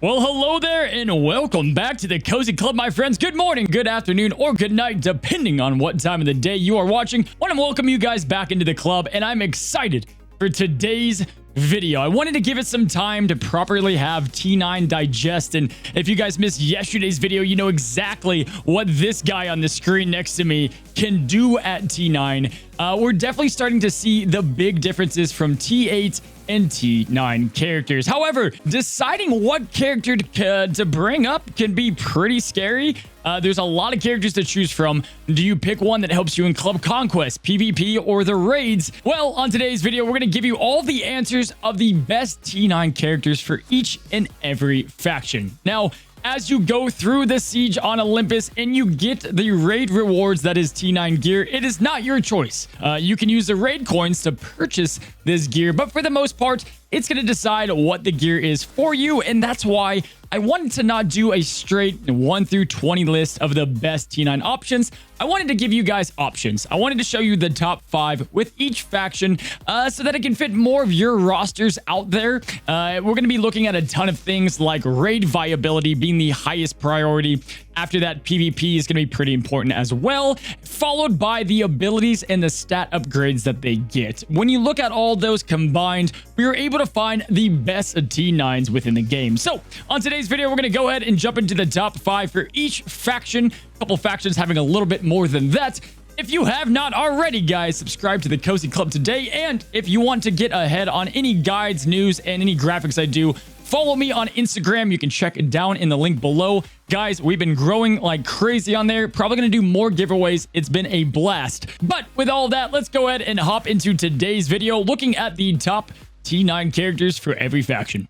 Well, hello there and welcome back to the Cozy Club, my friends. Good morning, good afternoon, or good night, depending on what time of the day you are watching. I want to welcome you guys back into the club, and I'm excited for today's video. I wanted to give it some time to properly have T9 digest, and if you guys missed yesterday's video, you know exactly what this guy on the screen next to me can do at T9. We're definitely starting to see the big differences from T8 and T9 characters. However, deciding what character to bring up can be pretty scary. There's a lot of characters to choose from. Do you pick one that helps you in Club Conquest, PvP, or the raids? Well, on today's video, we're going to give you all the answers of the best T9 characters for each and every faction. Now, as you go through the siege on Olympus and you get the raid rewards that is T9 gear, it is not your choice. You can use the raid coins to purchase this gear, but for the most part, it's going to decide what the gear is for you, and that's why I wanted to not do a straight 1 through 20 list of the best T9 options. I wanted to give you guys options. I wanted to show you the top 5 with each faction so that it can fit more of your rosters out there. We're going to be looking at a ton of things like raid viability being the highest priority. After that, PvP is going to be pretty important as well, followed by the abilities and the stat upgrades that they get. When you look at all those combined, we were able to find the best T9s within the game. So on today's video, we're going to go ahead and jump into the top 5 for each faction. A couple factions having a little bit more than that. If you have not already, guys, subscribe to the Cozy Club today. And if you want to get ahead on any guides, news, and any graphics I do, follow me on Instagram. You can check it down in the link below. Guys, we've been growing like crazy on there. Probably going to do more giveaways. It's been a blast. But with all that, let's go ahead and hop into today's video, looking at the top T9 characters for every faction.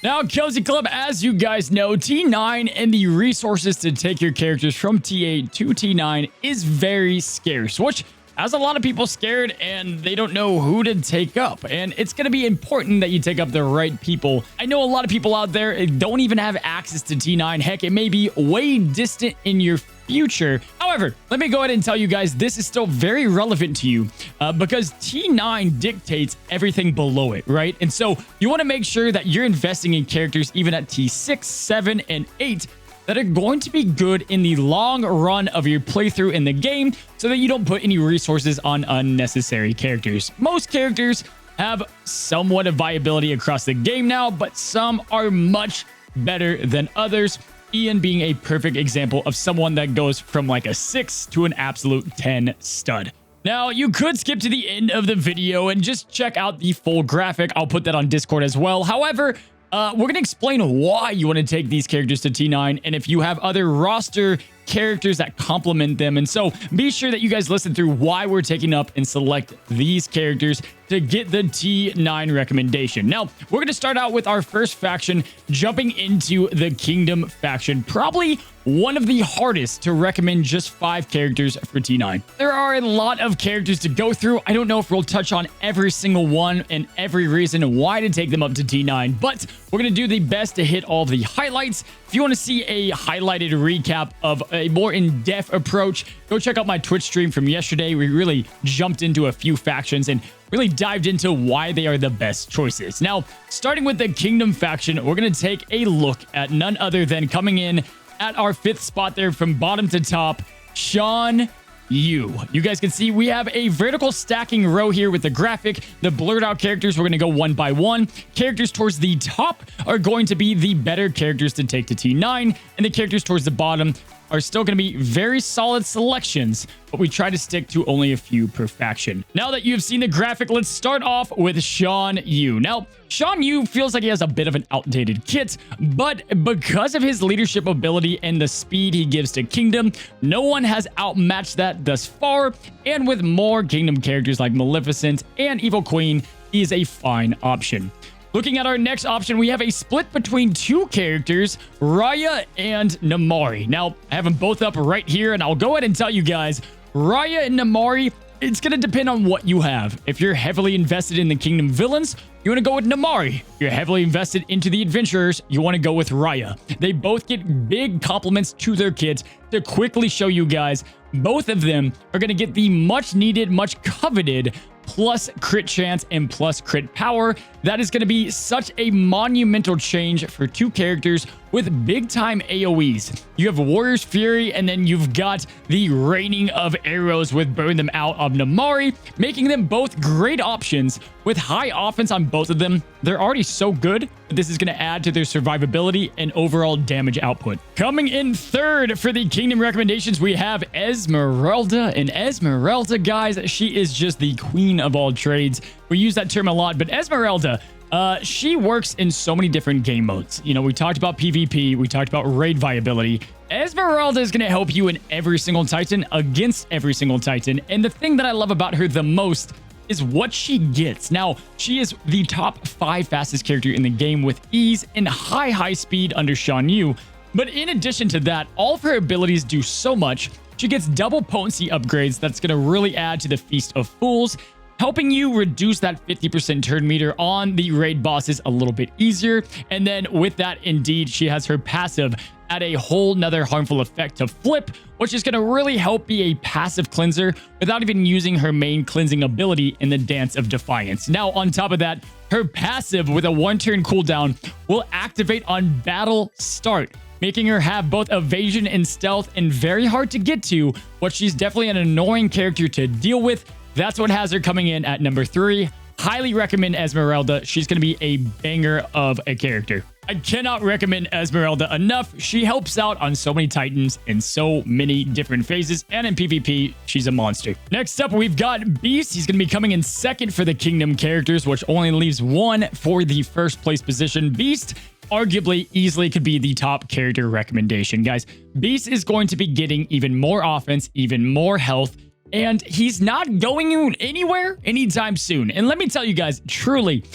Now, Cozy Club, as you guys know, T9 and the resources to take your characters from T8 to T9 is very scarce, which has a lot of people scared and they don't know who to take up. And it's going to be important that you take up the right people. I know a lot of people out there don't even have access to T9. Heck, it may be way distant in your future. However, let me go ahead and tell you guys this is still very relevant to you because T9 dictates everything below it, right? And so you want to make sure that you're investing in characters even at T6, 7, and 8 that are going to be good in the long run of your playthrough in the game so that you don't put any resources on unnecessary characters. Most characters have somewhat of viability across the game now, but some are much better than others. Ian being a perfect example of someone that goes from like a 6 to an absolute 10 stud. Now, you could skip to the end of the video and just check out the full graphic. I'll put that on Discord as well. However, we're going to explain why you want to take these characters to T9 and if you have other roster characters that complement them. And so be sure that you guys listen through why we're taking up and select these characters to get the T9 recommendation. Now, we're going to start out with our first faction, jumping into the Kingdom faction. Probably one of the hardest to recommend just 5 characters for T9. There are a lot of characters to go through. I don't know if we'll touch on every single one and every reason why to take them up to T9, but we're going to do the best to hit all the highlights. If you want to see a highlighted recap of a more in-depth approach, go check out my Twitch stream from yesterday. We really jumped into a few factions and really dived into why they are the best choices. Now, starting with the Kingdom faction, we're going to take a look at none other than coming in at our 5th spot there from bottom to top, Shan Yu. You guys can see we have a vertical stacking row here with the graphic. The blurred out characters, we're going to go one by one. Characters towards the top are going to be the better characters to take to T9, and the characters towards the bottom are still going to be very solid selections, but we try to stick to only a few per faction. Now that you've seen the graphic, let's start off with Shan Yu. Now, Shan Yu feels like he has a bit of an outdated kit, but because of his leadership ability and the speed he gives to Kingdom, no one has outmatched that thus far, and with more Kingdom characters like Maleficent and Evil Queen, he is a fine option. Looking at our next option, we have a split between 2 characters, Raya and Namari. Now, I have them both up right here, and I'll go ahead and tell you guys, Raya and Namari, it's going to depend on what you have. If you're heavily invested in the Kingdom villains, you want to go with Namari. If you're heavily invested into the adventurers, you want to go with Raya. They both get big compliments to their kits to quickly show you guys both of them are going to get the much needed, much coveted plus crit chance and plus crit power. That is going to be such a monumental change for two characters with big time AoEs. You have Warrior's Fury, and then you've got the Raining of Arrows with Burn Them Out of Namari, making them both great options with high offense on both of them. They're already so good, but this is going to add to their survivability and overall damage output. Coming in third for the Kingdom recommendations, we have Esmeralda. And Esmeralda, guys, she is just the queen of all trades. We use that term a lot, but Esmeralda, she works in so many different game modes. You know, we talked about PvP, we talked about raid viability. Esmeralda is going to help you in every single Titan against every single Titan. And the thing that I love about her the most is what she gets. Now, she is the top 5 fastest character in the game with ease and high speed under Shan Yu. But in addition to that, all of her abilities do so much. She gets double potency upgrades that's going to really add to the Feast of Fools, helping you reduce that 50% turn meter on the raid bosses a little bit easier. And then with that, indeed, she has her passive add a whole nother harmful effect to Flip, which is going to really help be a passive cleanser without even using her main cleansing ability in the Dance of Defiance. Now, on top of that, her passive with a 1-turn cooldown will activate on battle start, making her have both evasion and stealth and very hard to get to, but she's definitely an annoying character to deal with. That's what has her coming in at number 3. Highly recommend Esmeralda. She's going to be a banger of a character. I cannot recommend Esmeralda enough. She helps out on so many Titans in so many different phases, and in PvP, she's a monster. Next up, we've got Beast. He's going to be coming in second for the Kingdom characters, which only leaves one for the first place position. Beast arguably easily could be the top character recommendation. Guys, Beast is going to be getting even more offense, even more health, and he's not going anywhere anytime soon. And let me tell you guys, truly,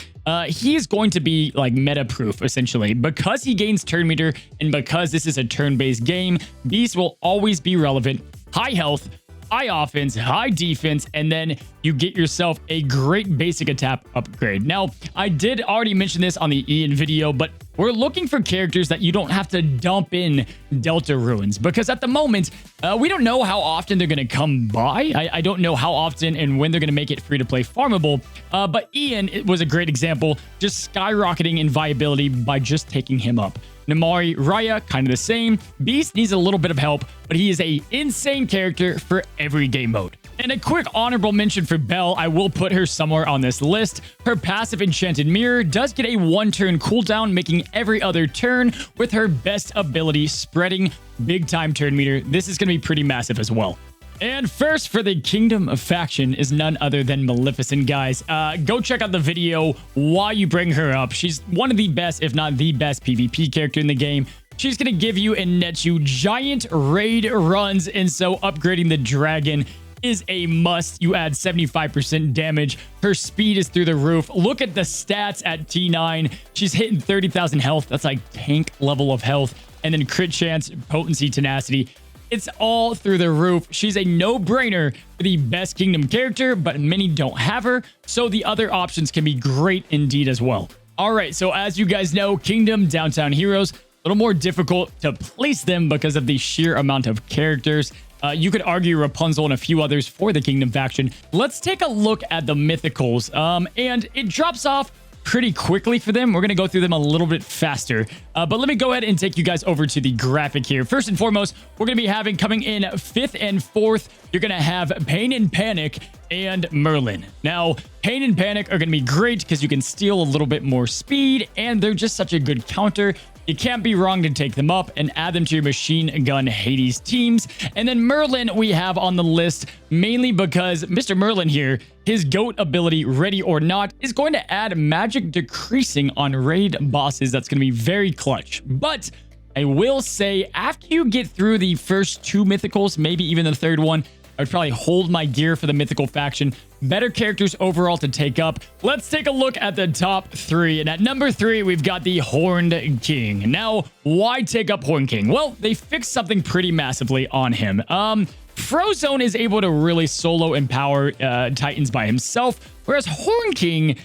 he is going to be like meta-proof, essentially. Because he gains turn meter and because this is a turn-based game, Beast will always be relevant. High health, high offense, high defense, and then you get yourself a great basic attack upgrade. Now, I did already mention this on the Ian video, but we're looking for characters that you don't have to dump in Delta Ruins, because at the moment, we don't know how often they're going to come by. I don't know how often and when they're going to make it free to play farmable, but Ian, it was a great example, just skyrocketing in viability by just taking him up. Namari, Raya, kind of the same. Beast needs a little bit of help, but he is a insane character for every game mode. And a quick honorable mention for Belle, I will put her somewhere on this list. Her passive Enchanted Mirror does get a 1-turn cooldown, making every other turn with her best ability spreading big time turn meter. This is going to be pretty massive as well. And first for the Kingdom of Faction is none other than Maleficent, guys. Go check out the video why you bring her up. She's one of the best, if not the best PvP character in the game. She's going to give you and net you giant raid runs, and so upgrading the dragon is a must. You add 75% damage. Her speed is through the roof. Look at the stats at T9. She's hitting 30,000 health. That's like tank level of health. And then crit chance, potency, tenacity. It's all through the roof. She's a no-brainer for the best Kingdom character, but many don't have her, so the other options can be great indeed as well. All right, so as you guys know, Kingdom Downtown Heroes, a little more difficult to place them because of the sheer amount of characters. You could argue Rapunzel and a few others for the Kingdom faction. Let's take a look at the Mythicals, and it drops off pretty quickly for them. We're going to go through them a little bit faster, but let me go ahead and take you guys over to the graphic here. First and foremost, we're going to be having coming in 5th and 4th, you're going to have Pain and Panic and Merlin. Now, Pain and Panic are going to be great because you can steal a little bit more speed, and they're just such a good counter. You can't be wrong to take them up and add them to your Machine Gun Hades teams. And then Merlin we have on the list mainly because Mr. Merlin here, his GOAT ability, Ready or Not, is going to add magic decreasing on raid bosses. That's going to be very clutch. But I will say, after you get through the first 2 Mythicals, maybe even the 3rd one, I would probably hold my gear for the Mythical faction. Better characters overall to take up. Let's take a look at the top 3. And at number 3, we've got the Horned King. Now, why take up Horned King? Well, they fixed something pretty massively on him. Frozone is able to really solo empower Titans by himself, whereas Horned King,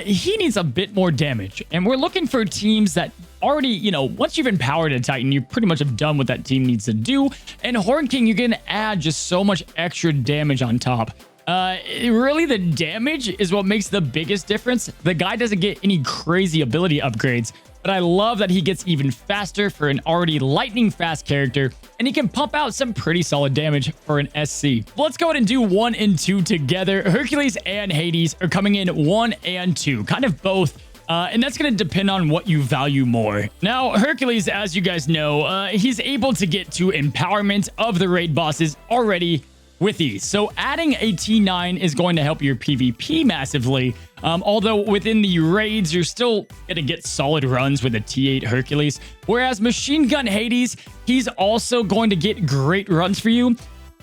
he needs a bit more damage. And we're looking for teams that already, you know, once you've empowered a Titan, you pretty much have done what that team needs to do. And Horned King, you're going to add just so much extra damage on top. Really, the damage is what makes the biggest difference. The guy doesn't get any crazy ability upgrades, but I love that he gets even faster for an already lightning fast character, and he can pump out some pretty solid damage for an SC. Let's go ahead and do 1 and 2 together. Hercules and Hades are coming in 1 and 2, kind of both. And that's going to depend on what you value more. Now, Hercules, as you guys know, he's able to get to empowerment of the raid bosses already with ease. So adding a T9 is going to help your PvP massively. Although within the raids, you're still going to get solid runs with a T8 Hercules. Whereas Machine Gun Hades, he's also going to get great runs for you.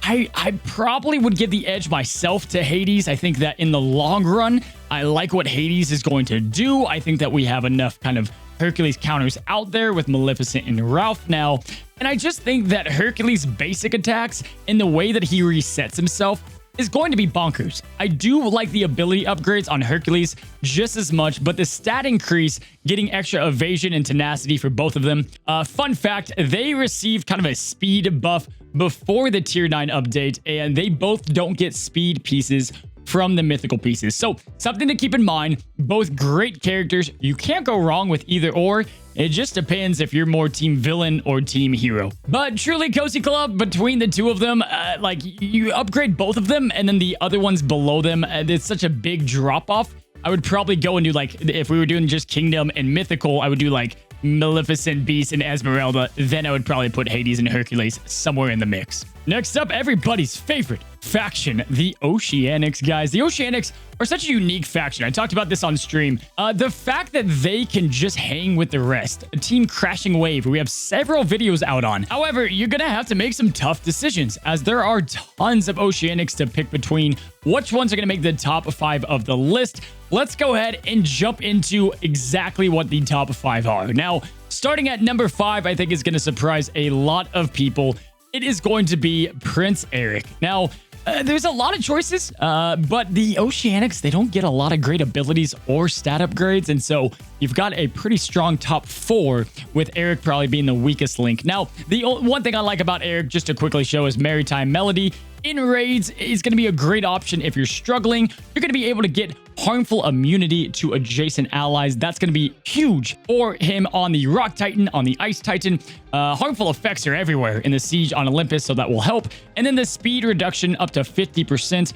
I probably would give the edge myself to Hades. I think that in the long run, I like what Hades is going to do. I think that we have enough kind of Hercules counters out there with Maleficent and Ralph now. And I just think that Hercules' basic attacks and the way that he resets himself is going to be bonkers. I do like the ability upgrades on Hercules just as much, but the stat increase, getting extra evasion and tenacity for both of them. Fun fact, they received kind of a speed buff before the tier 9 update, and they both don't get speed pieces from the mythical pieces. So something to keep in mind, both great characters. You can't go wrong with either or. It just depends if you're more team villain or team hero. But truly, Cozy Club, between the two of them, like you upgrade both of them and then the other ones below them, it's such a big drop off. I would probably go and do like, if we were doing just Kingdom and Mythical, I would do like Maleficent, Beast, and Esmeralda. Then I would probably put Hades and Hercules somewhere in the mix. Next up, everybody's favorite faction, the Oceanics, guys. The Oceanics are such a unique faction. I talked about this on stream. The fact that they can just hang with the rest, a team crashing wave, we have several videos out on. However, you're gonna have to make some tough decisions, as there are tons of Oceanics to pick between. Which ones are gonna make the top 5 of the list? Let's go ahead and jump into exactly what the top 5 are. Now, starting at number 5, I think is gonna surprise a lot of people. It is going to be Prince Eric. Now, there's a lot of choices, but the Oceanics, they don't get a lot of great abilities or stat upgrades, and so you've got a pretty strong top 4, with Eric probably being the weakest link. Now, the one thing I like about Eric, just to quickly show, is Maritime Melody. In raids is going to be a great option if you're struggling. You're going to be able to get harmful immunity to adjacent allies. That's going to be huge for him on the Rock Titan, on the Ice Titan. Harmful effects are everywhere in the Siege on Olympus, so that will help. And then the speed reduction up to 50%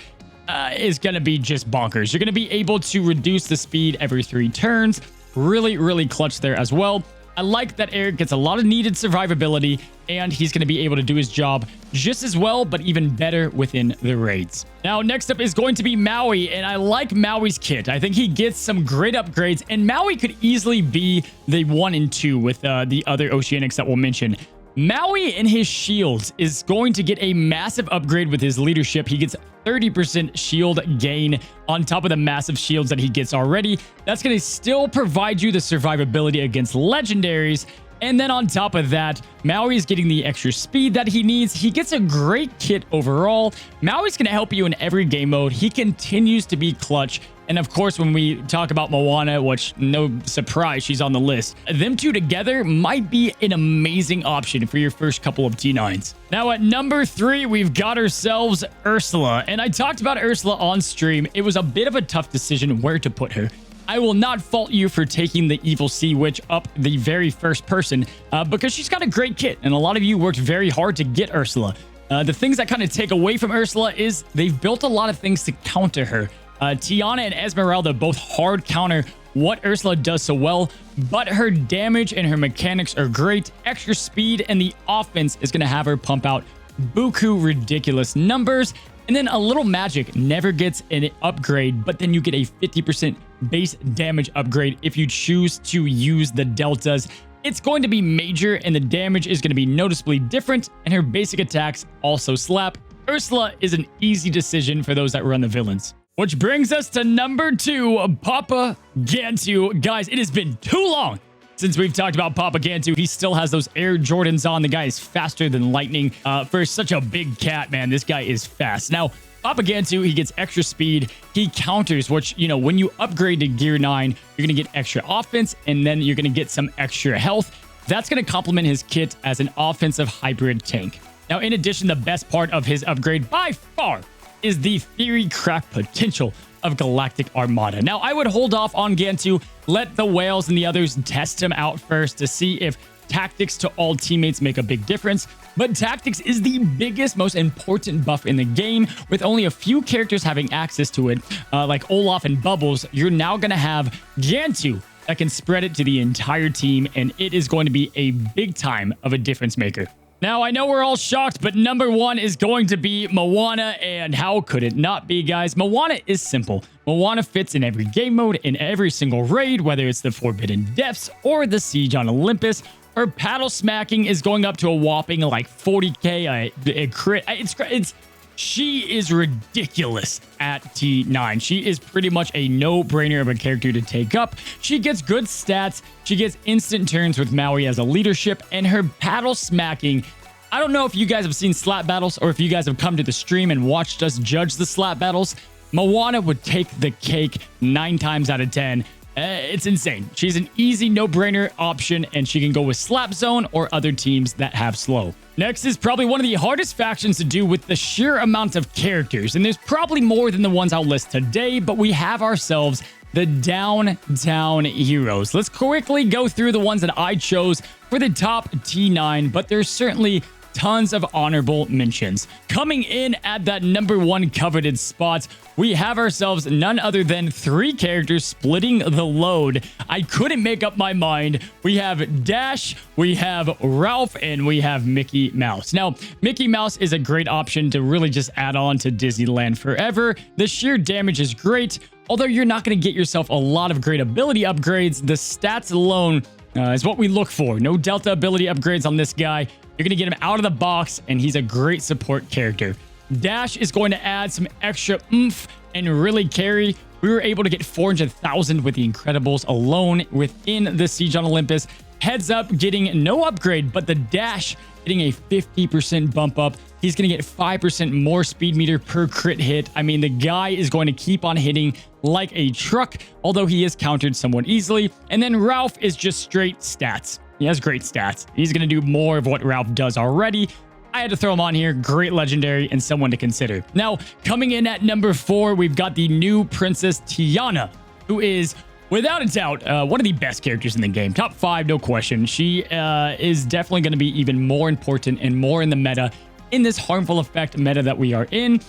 is going to be just bonkers. You're going to be able to reduce the speed every 3 turns. Really, really clutch there as well. I like that Eric gets a lot of needed survivability, and he's going to be able to do his job just as well, but even better within the raids. Now, next up is going to be Maui, and I like Maui's kit. I think he gets some great upgrades, and Maui could easily be the 1 and 2 with the other Oceanics that we'll mention. Maui and his shields is going to get a massive upgrade with his leadership. He gets 30% shield gain on top of the massive shields that he gets already. That's going to still provide you the survivability against legendaries. And then on top of that, Maui is getting the extra speed that he needs. He gets a great kit overall. Maui's going to help you in every game mode. He continues to be clutch. And of course, when we talk about Moana, which no surprise, she's on the list, them two together might be an amazing option for your first couple of T9s. Now at number 3, we've got ourselves Ursula. And I talked about Ursula on stream. It was a bit of a tough decision where to put her. I will not fault you for taking the Evil Sea Witch up the very first person because she's got a great kit. And a lot of you worked very hard to get Ursula. The things that kind of take away from Ursula is they've built a lot of things to counter her. Tiana and Esmeralda both hard counter what Ursula does so well, but her damage and her mechanics are great. Extra speed and the offense is going to have her pump out buku ridiculous numbers. And then a little magic never gets an upgrade, but then you get a 50% base damage upgrade if you choose to use the deltas. It's going to be major, and the damage is going to be noticeably different, and her basic attacks also slap. Ursula is an easy decision for those that run the villains. Which brings us to number 2, Papa Gantu. Guys, it has been too long since we've talked about Papa Gantu. He still has those Air Jordans on. The guy is faster than lightning. For such a big cat, man, this guy is fast. Now, Papa Gantu, he gets extra speed. He counters, which, you know, when you upgrade to Gear 9, you're going to get extra offense, and then you're going to get some extra health. That's going to complement his kit as an offensive hybrid tank. Now, in addition, the best part of his upgrade by far is the theory craft potential of Galactic Armada. Now, I would hold off on Gantu, let the whales and the others test him out first to see if tactics to all teammates make a big difference. But tactics is the biggest, most important buff in the game. With only a few characters having access to it, like Olaf and Bubbles, you're now going to have Gantu that can spread it to the entire team, and it is going to be a big time of a difference maker. Now, I know we're all shocked, but number one is going to be Moana, and how could it not be, guys? Moana is simple. Moana fits in every game mode, in every single raid, whether it's the Forbidden Depths or the Siege on Olympus. Her paddle smacking is going up to a whopping like 40k a crit. She is ridiculous at T9. She is pretty much a no-brainer of a character to take up. She gets good stats. She gets instant turns with Maui as a leadership, and her paddle smacking. I don't know if you guys have seen slap battles or if you guys have come to the stream and watched us judge the slap battles. Moana would take the cake 9 times out of 10. It's insane. She's an easy no-brainer option, and she can go with Slap Zone or other teams that have slow. Next is probably one of the hardest factions to do with the sheer amount of characters, and there's probably more than the ones I'll list today, but we have ourselves the downtown heroes. Let's quickly go through the ones that I chose for the top T9, but there's certainly tons of honorable mentions. Coming in at that number one coveted spot, we have ourselves none other than 3 characters splitting the load. I couldn't make up my mind. We have Dash, we have Ralph, and we have Mickey Mouse. Now, Mickey Mouse is a great option to really just add on to Disneyland Forever. The sheer damage is great, although you're not going to get yourself a lot of great ability upgrades. The stats alone is what we look for. No Delta ability upgrades on this guy. You're going to get him out of the box, and he's a great support character. Dash is going to add some extra oomph and really carry. We were able to get 400,000 with the Incredibles alone within the Siege on Olympus. Heads Up getting no upgrade, but the Dash getting a 50% bump up. He's going to get 5% more speed meter per crit hit. I mean, the guy is going to keep on hitting like a truck, although he is countered somewhat easily. And then Ralph is just straight stats. He has great stats. He's going to do more of what Ralph does already. I had to throw him on here. Great legendary and someone to consider. Now, coming in at number 4, we've got the new Princess Tiana, who is, without a doubt, one of the best characters in the game. Top 5, no question. She is definitely going to be even more important and more in the meta in this harmful effect meta that we are in.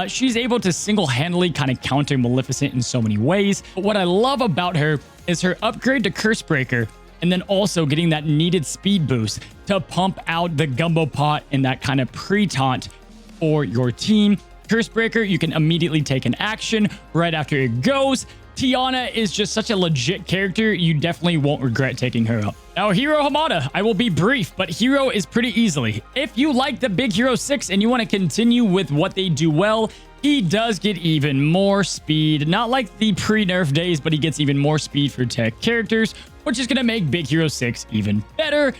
She's able to single-handedly kind of counter Maleficent in so many ways. But what I love about her is her upgrade to Cursebreaker, and then also getting that needed speed boost to pump out the gumbo pot and that kind of pre-taunt for your team. Cursebreaker, you can immediately take an action right after it goes. Tiana is just such a legit character. You definitely won't regret taking her up. Now, Hero Hamada, I will be brief, but Hero is pretty easily. If you like the Big Hero 6 and you want to continue with what they do well, he does get even more speed. Not like the pre-nerf days, but he gets even more speed for tech characters, which is going to make Big Hero 6 even better.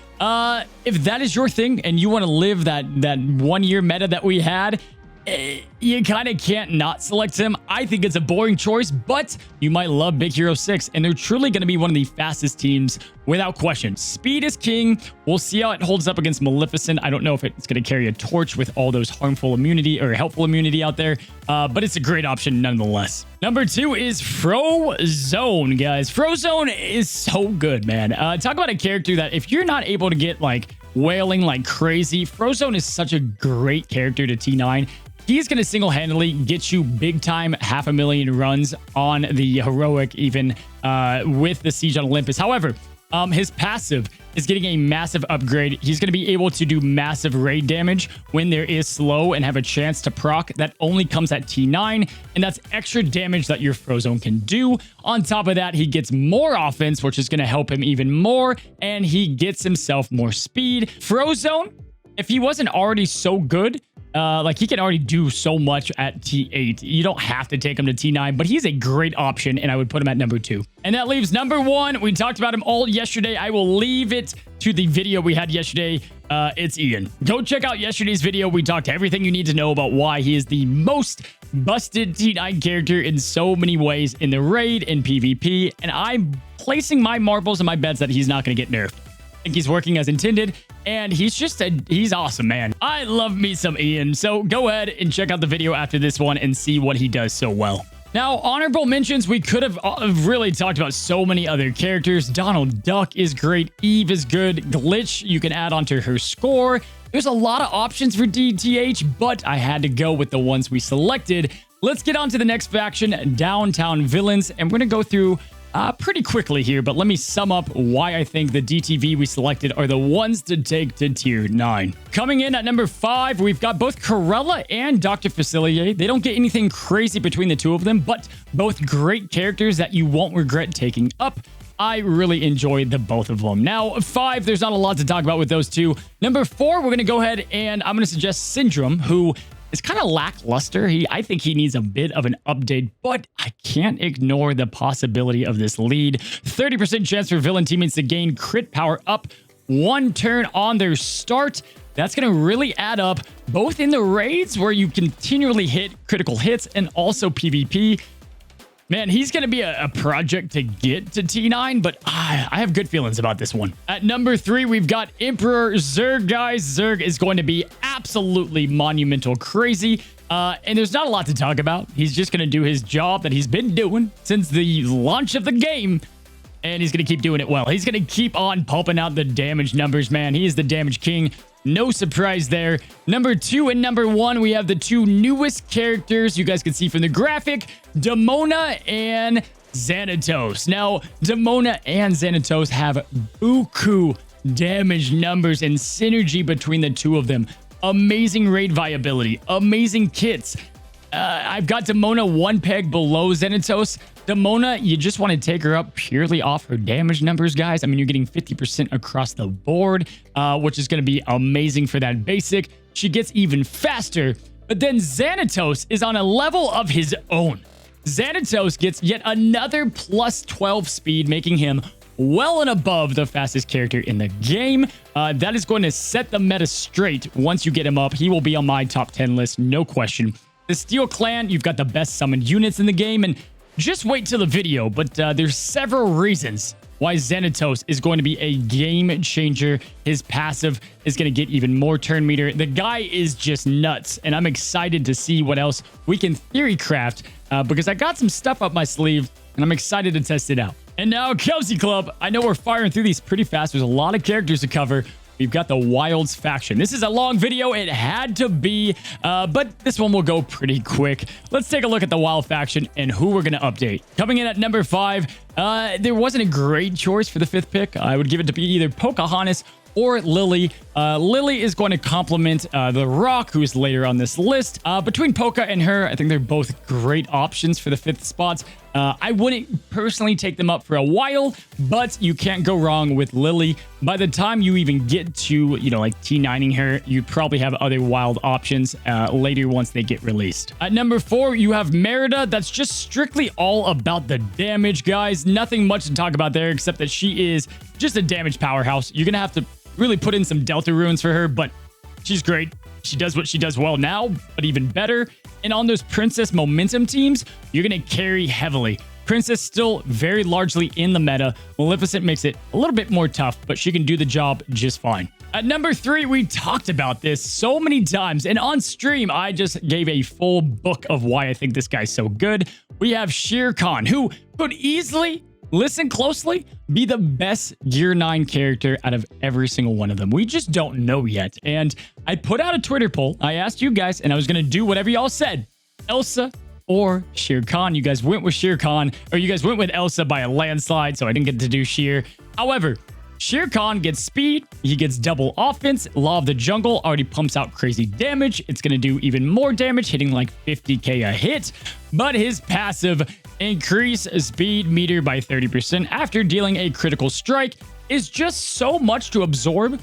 If that is your thing and you want to live that 1 year meta that we had, you kind of can't not select him. I think it's a boring choice, but you might love Big Hero 6, and they're truly going to be one of the fastest teams without question. Speed is king. We'll see how it holds up against Maleficent. I don't know if it's going to carry a torch with all those harmful immunity or helpful immunity out there, but it's a great option nonetheless. Number 2 is Frozone, guys. Frozone is so good, man. Talk about a character that if you're not able to get like wailing like crazy, Frozone is such a great character to T9. He's going to single-handedly get you big-time 500,000 runs on the heroic, even with the Siege on Olympus. However, his passive is getting a massive upgrade. He's going to be able to do massive raid damage when there is slow and have a chance to proc. That only comes at T9, and that's extra damage that your Frozone can do. On top of that, he gets more offense, which is going to help him even more, and he gets himself more speed. Frozone, if he wasn't already so good, like he can already do so much at T8. You don't have to take him to T9, but he's a great option, and I would put him at number 2. And that leaves number 1. We talked about him all yesterday. I will leave it to the video we had yesterday. It's Ian. Go check out yesterday's video. We talked everything you need to know about why he is the most busted T9 character in so many ways in the raid and PvP, and I'm placing my marbles and my bets that he's not going to get nerfed. I think he's working as intended, and he's awesome, man. I love me some Ian. So go ahead and check out the video after this one and see what he does so well. Now, honorable mentions, we could have really talked about so many other characters. Donald Duck is great. Eve is good. Glitch, you can add onto her score. There's a lot of options for DTH, but I had to go with the ones we selected. Let's get on to the next faction, Downtown Villains, and we're going to go through pretty quickly here, but let me sum up why I think the DTV we selected are the ones to take to tier 9. Coming in at number 5, we've got both Corella and Dr. Facilier. They don't get anything crazy between the two of them, but both great characters that you won't regret taking up. I really enjoyed the both of them. Now, 5, there's not a lot to talk about with those two. Number 4, we're going to go ahead and I'm going to suggest Syndrome, who is kind of lackluster. I think he needs a bit of an update, but I can't ignore the possibility of this lead. 30% chance for villain teammates to gain crit power up 1 turn on their start. That's going to really add up both in the raids where you continually hit critical hits and also PvP. Man, he's going to be a project to get to T9, but I have good feelings about this one. At number 3, we've got Emperor Zerg, guys. Zerg is going to be absolutely monumental crazy, and there's not a lot to talk about. He's just going to do his job that he's been doing since the launch of the game, and he's going to keep doing it well. He's going to keep on pumping out the damage numbers, man. He is the damage king. No surprise there. Number 2 and number 1, we have the two newest characters you guys can see from the graphic, Demona and Xanatos. Now, Demona and Xanatos have buku damage numbers and synergy between the two of them. Amazing raid viability, amazing kits. I've got Demona 1 peg below Xanatos. Demona, you just want to take her up purely off her damage numbers, guys. I mean, you're getting 50% across the board, which is going to be amazing for that basic. She gets even faster, but then Xanatos is on a level of his own. Xanatos gets yet another plus 12 speed, making him well and above the fastest character in the game. That is going to set the meta straight. Once you get him up, he will be on my top 10 list, no question. The Steel Clan, you've got the best summoned units in the game, and just wait till the video, but there's several reasons why Xanatos is going to be a game changer. His passive is going to get even more turn meter. The guy is just nuts, and I'm excited to see what else we can theory craft because I got some stuff up my sleeve, and I'm excited to test it out. And now, Kelsey Club, I know we're firing through these pretty fast. There's a lot of characters to cover. We've got the Wilds faction. This is a long video. It had to be, but this one will go pretty quick. Let's take a look at the Wild faction and who we're going to update. Coming in at number 5, there wasn't a great choice for the 5th pick. I would give it to be either Pocahontas or Lily. Lily is going to complement The Rock, who's later on this list. Between Poca and her, I think they're both great options for the 5th spots. I wouldn't personally take them up for a while, but you can't go wrong with Lily. By the time you even get to, like T9ing her, you probably have other wild options later once they get released. At number 4, you have Merida. That's just strictly all about the damage, guys. Nothing much to talk about there, except that she is just a damage powerhouse. You're going to have to really put in some Delta runes for her, but she's great. She does what she does well now, but even better. And on those Princess momentum teams, you're going to carry heavily. Princess still very largely in the meta. Maleficent makes it a little bit more tough, but she can do the job just fine. At number 3, we talked about this so many times, and on stream, I just gave a full book of why I think this guy's so good. We have Shere Khan, who could easily, listen closely, be the best Gear 9 character out of every single one of them. We just don't know yet. And I put out a Twitter poll. I asked you guys, and I was going to do whatever y'all said. Elsa or Shere Khan. You guys went with Shere Khan, or you guys went with Elsa by a landslide, so I didn't get to do Shere. However, Shere Khan gets speed, he gets double offense, Law of the Jungle already pumps out crazy damage. It's going to do even more damage, hitting like 50k a hit, but his passive increase speed meter by 30% after dealing a critical strike is just so much to absorb.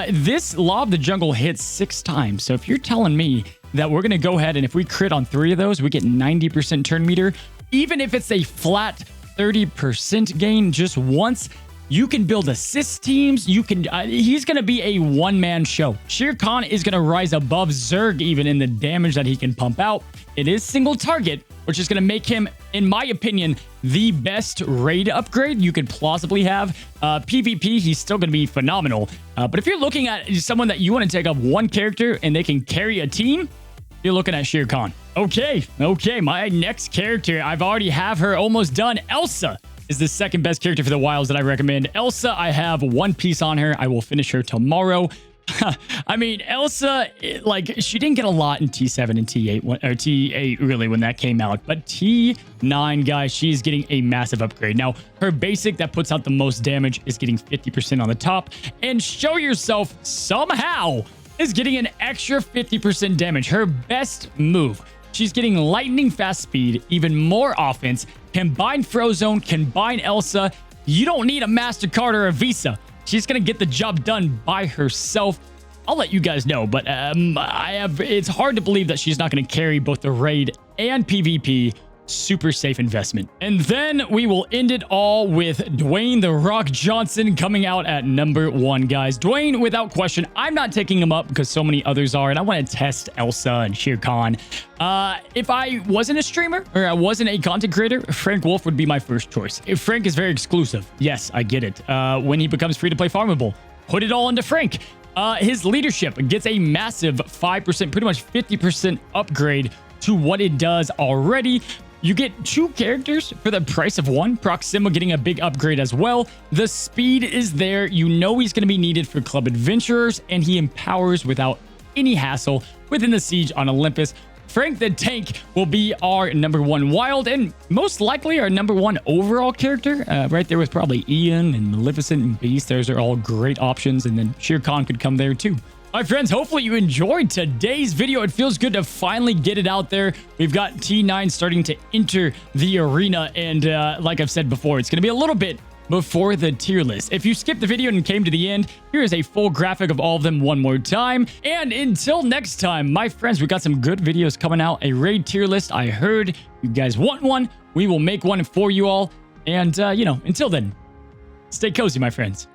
This Law of the Jungle hits 6 times, so if you're telling me that we're going to go ahead and if we crit on 3 of those, we get 90% turn meter, even if it's a flat 30% gain just once, you can build assist teams. You can. He's going to be a one-man show. Shere Khan is going to rise above Zerg even in the damage that he can pump out. It is single target, which is going to make him, in my opinion, the best raid upgrade you could plausibly have. PvP, he's still going to be phenomenal. But if you're looking at someone that you want to take up one character and they can carry a team, you're looking at Shere Khan. Okay, my next character, I've already have her almost done. Elsa is the second best character for the wilds that I recommend. Elsa, I have one piece on her. I will finish her tomorrow. I mean, Elsa, like, she didn't get a lot in T7 and T8, or T8 really when that came out, but T9, guys, she's getting a massive upgrade. Now, her basic that puts out the most damage is getting 50% on the top, and Show Yourself somehow is getting an extra 50% damage. Her best move, she's getting lightning fast speed, even more offense, combine Frozone, combine Elsa. You don't need a MasterCard or a Visa. She's going to get the job done by herself. I'll let you guys know, but it's hard to believe that she's not going to carry both the raid and PvP. Super safe investment. And then we will end it all with Dwayne The Rock Johnson coming out at number 1, guys. Dwayne, without question, I'm not taking him up because so many others are, and I want to test Elsa and Shere Khan. If I wasn't a streamer or I wasn't a content creator, Frank Wolf would be my first choice. If Frank is very exclusive, yes, I get it. When he becomes free-to-play farmable, put it all into Frank. His leadership gets a massive 5%, pretty much 50% upgrade to what it does already. You get 2 characters for the price of 1. Proxima getting a big upgrade as well. The speed is there. You know he's going to be needed for club adventurers, and he empowers without any hassle within the siege on Olympus. Frank the Tank will be our number 1 wild, and most likely our number 1 overall character. Right there with probably Ian and Maleficent and Beast. Those are all great options, and then Shere Khan could come there too. My friends, hopefully you enjoyed today's video. It feels good to finally get it out there. We've got T9 starting to enter the arena, and like I've said before, it's going to be a little bit before the tier list. If you skipped the video and came to the end, here is a full graphic of all of them one more time. And until next time, my friends, we got some good videos coming out. A raid tier list. I heard you guys want one. We will make one for you all. And, until then, stay cozy, my friends.